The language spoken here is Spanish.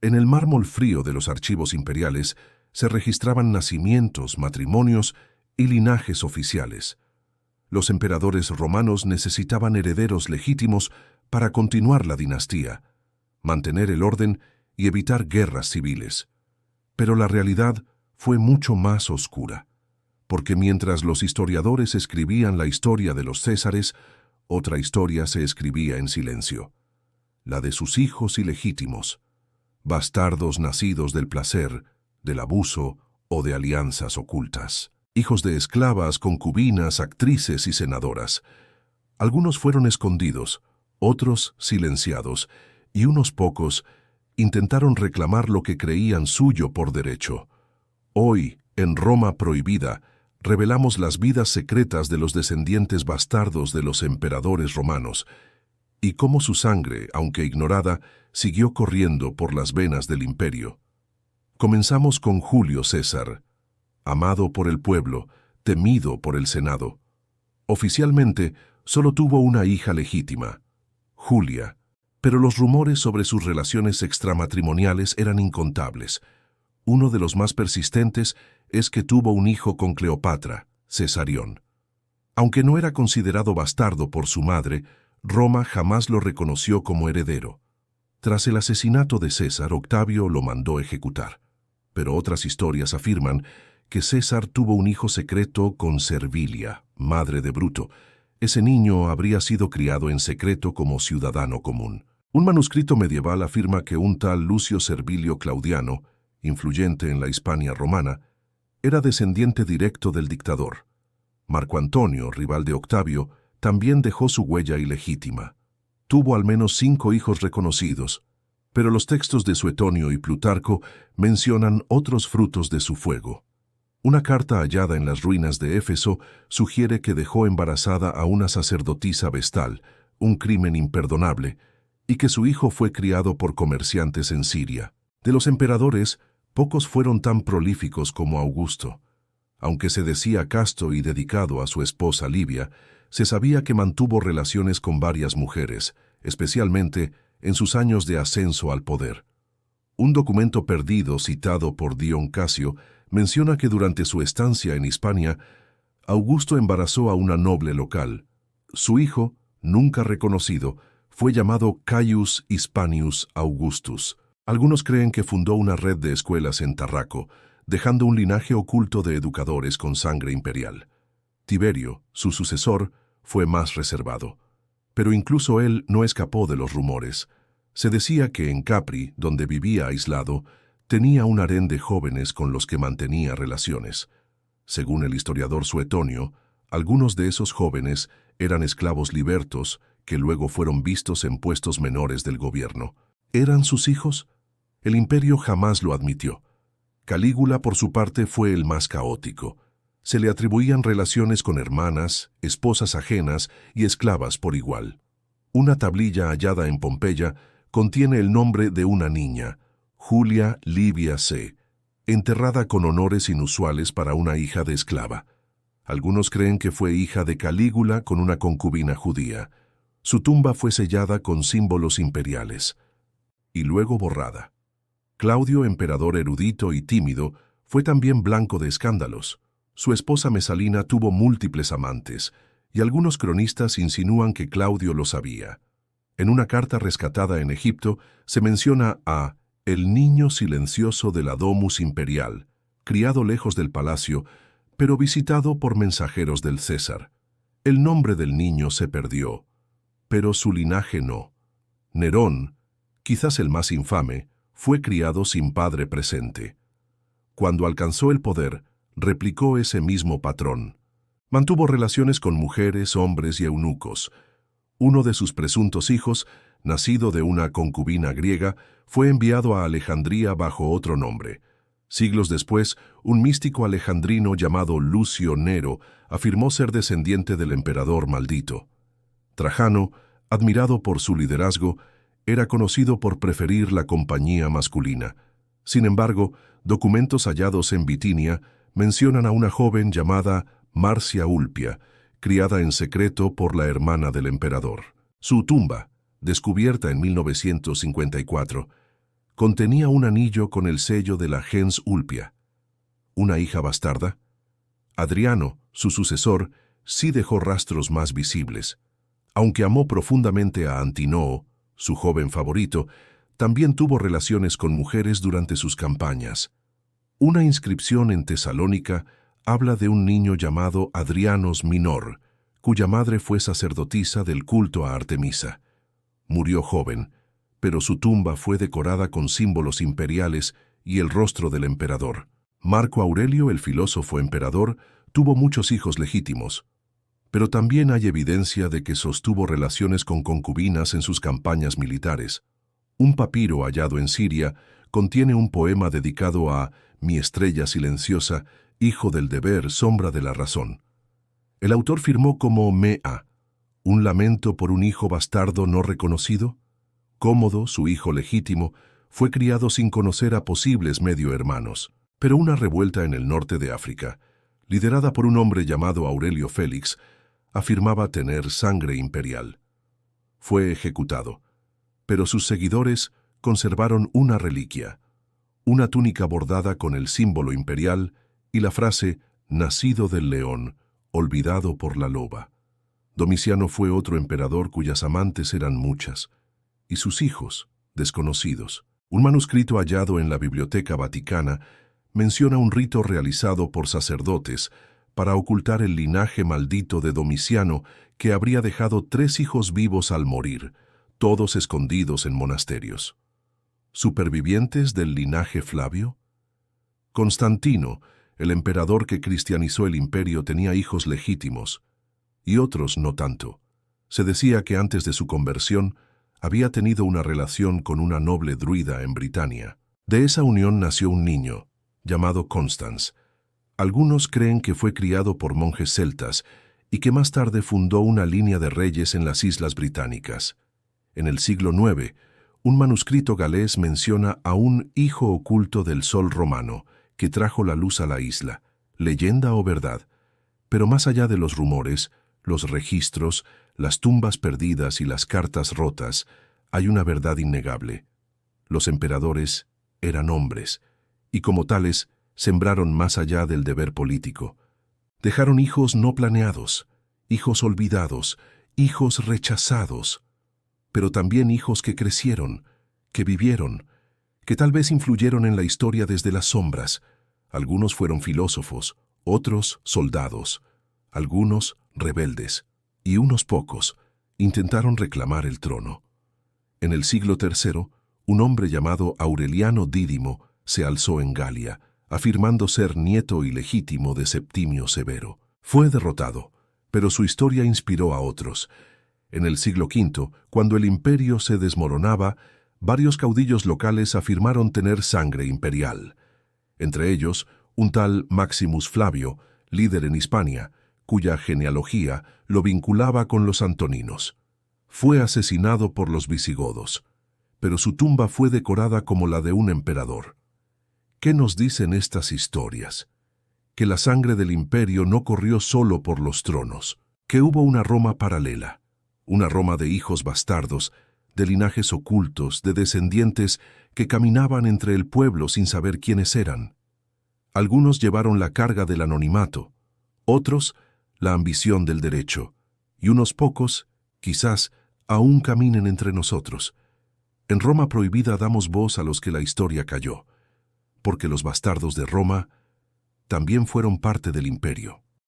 En el mármol frío de los archivos imperiales se registraban nacimientos, matrimonios y linajes oficiales. Los emperadores romanos necesitaban herederos legítimos para continuar la dinastía, mantener el orden y evitar guerras civiles. Pero la realidad fue mucho más oscura, porque mientras los historiadores escribían la historia de los Césares, otra historia se escribía en silencio, la de sus hijos ilegítimos, bastardos nacidos del placer, del abuso o de alianzas ocultas. Hijos de esclavas, concubinas, actrices y senadoras. Algunos fueron escondidos, otros silenciados, y unos pocos intentaron reclamar lo que creían suyo por derecho. Hoy, en Roma prohibida, revelamos las vidas secretas de los descendientes bastardos de los emperadores romanos, y cómo su sangre, aunque ignorada, siguió corriendo por las venas del imperio. Comenzamos con Julio César, amado por el pueblo, temido por el Senado. Oficialmente, solo tuvo una hija legítima, Julia, pero los rumores sobre sus relaciones extramatrimoniales eran incontables. Uno de los más persistentes es que tuvo un hijo con Cleopatra, Cesarión. Aunque no era considerado bastardo por su madre, Roma jamás lo reconoció como heredero. Tras el asesinato de César, Octavio lo mandó ejecutar. Pero otras historias afirman que César tuvo un hijo secreto con Servilia, madre de Bruto. Ese niño habría sido criado en secreto como ciudadano común. Un manuscrito medieval afirma que un tal Lucio Servilio Claudiano, influyente en la Hispania romana, era descendiente directo del dictador. Marco Antonio, rival de Octavio, también dejó su huella ilegítima. Tuvo al menos 5 hijos reconocidos, pero los textos de Suetonio y Plutarco mencionan otros frutos de su fuego. Una carta hallada en las ruinas de Éfeso sugiere que dejó embarazada a una sacerdotisa vestal, un crimen imperdonable, y que su hijo fue criado por comerciantes en Siria. De los emperadores, pocos fueron tan prolíficos como Augusto. Aunque se decía casto y dedicado a su esposa Livia, se sabía que mantuvo relaciones con varias mujeres, especialmente en sus años de ascenso al poder. Un documento perdido citado por Dion Casio menciona que durante su estancia en Hispania, Augusto embarazó a una noble local. Su hijo, nunca reconocido, fue llamado Caius Hispanius Augustus. Algunos creen que fundó una red de escuelas en Tarraco, dejando un linaje oculto de educadores con sangre imperial. Tiberio, su sucesor, fue más reservado. Pero incluso él no escapó de los rumores. Se decía que en Capri, donde vivía aislado, tenía un harén de jóvenes con los que mantenía relaciones. Según el historiador Suetonio, algunos de esos jóvenes eran esclavos libertos que luego fueron vistos en puestos menores del gobierno. ¿Eran sus hijos? El imperio jamás lo admitió. Calígula, por su parte, fue el más caótico. Se le atribuían relaciones con hermanas, esposas ajenas y esclavas por igual. Una tablilla hallada en Pompeya contiene el nombre de una niña, Julia Livia C., enterrada con honores inusuales para una hija de esclava. Algunos creen que fue hija de Calígula con una concubina judía. Su tumba fue sellada con símbolos imperiales y luego borrada. Claudio, emperador erudito y tímido, fue también blanco de escándalos. Su esposa Mesalina tuvo múltiples amantes, y algunos cronistas insinúan que Claudio lo sabía. En una carta rescatada en Egipto se menciona a el niño silencioso de la Domus Imperial, criado lejos del palacio, pero visitado por mensajeros del César. El nombre del niño se perdió, pero su linaje no. Nerón, quizás el más infame, fue criado sin padre presente. Cuando alcanzó el poder, replicó ese mismo patrón. Mantuvo relaciones con mujeres, hombres y eunucos. Uno de sus presuntos hijos, nacido de una concubina griega, fue enviado a Alejandría bajo otro nombre. Siglos después, un místico alejandrino llamado Lucio Nero afirmó ser descendiente del emperador maldito. Trajano, admirado por su liderazgo, era conocido por preferir la compañía masculina. Sin embargo, documentos hallados en Bitinia mencionan a una joven llamada Marcia Ulpia, criada en secreto por la hermana del emperador. Su tumba, descubierta en 1954, contenía un anillo con el sello de la gens Ulpia. Una hija bastarda. Adriano, su sucesor, sí dejó rastros más visibles. Aunque amó profundamente a Antinoo, su joven favorito, también tuvo relaciones con mujeres durante sus campañas. Una inscripción en Tesalónica habla de un niño llamado Adrianos Minor, cuya madre fue sacerdotisa del culto a Artemisa. Murió joven, pero su tumba fue decorada con símbolos imperiales y el rostro del emperador. Marco Aurelio, el filósofo emperador, tuvo muchos hijos legítimos, pero también hay evidencia de que sostuvo relaciones con concubinas en sus campañas militares. Un papiro hallado en Siria contiene un poema dedicado a «Mi estrella silenciosa, hijo del deber, sombra de la razón». El autor firmó como Mea, un lamento por un hijo bastardo no reconocido. Cómodo, su hijo legítimo, fue criado sin conocer a posibles medio hermanos, pero una revuelta en el norte de África, liderada por un hombre llamado Aurelio Félix, afirmaba tener sangre imperial. Fue ejecutado, pero sus seguidores conservaron una reliquia, una túnica bordada con el símbolo imperial y la frase «Nacido del león, olvidado por la loba». Domiciano fue otro emperador cuyas amantes eran muchas, y sus hijos, desconocidos. Un manuscrito hallado en la Biblioteca Vaticana menciona un rito realizado por sacerdotes para ocultar el linaje maldito de Domiciano, que habría dejado 3 hijos vivos al morir, todos escondidos en monasterios. ¿Supervivientes del linaje Flavio? Constantino, el emperador que cristianizó el imperio, tenía hijos legítimos, y otros no tanto. Se decía que antes de su conversión había tenido una relación con una noble druida en Britania. De esa unión nació un niño, llamado Constans. Algunos creen que fue criado por monjes celtas y que más tarde fundó una línea de reyes en las Islas Británicas. En el siglo IX, un manuscrito galés menciona a un hijo oculto del sol romano que trajo la luz a la isla, leyenda o verdad. Pero más allá de los rumores, los registros, las tumbas perdidas y las cartas rotas, hay una verdad innegable. Los emperadores eran hombres, y como tales, sembraron más allá del deber político. Dejaron hijos no planeados, hijos olvidados, hijos rechazados, pero también hijos que crecieron, que vivieron, que tal vez influyeron en la historia desde las sombras. Algunos fueron filósofos, otros soldados, algunos rebeldes, y unos pocos intentaron reclamar el trono. En el siglo III, un hombre llamado Aureliano Dídimo se alzó en Galia, afirmando ser nieto ilegítimo de Septimio Severo. Fue derrotado, pero su historia inspiró a otros. En el siglo V, cuando el imperio se desmoronaba, varios caudillos locales afirmaron tener sangre imperial. Entre ellos, un tal Maximus Flavio, líder en Hispania, cuya genealogía lo vinculaba con los antoninos. Fue asesinado por los visigodos, pero su tumba fue decorada como la de un emperador. ¿Qué nos dicen estas historias? Que la sangre del imperio no corrió solo por los tronos, que hubo una Roma paralela, una Roma de hijos bastardos, de linajes ocultos, de descendientes que caminaban entre el pueblo sin saber quiénes eran. Algunos llevaron la carga del anonimato, otros la ambición del derecho, y unos pocos, quizás, aún caminen entre nosotros. En Roma prohibida damos voz a los que la historia calló, porque los bastardos de Roma también fueron parte del imperio.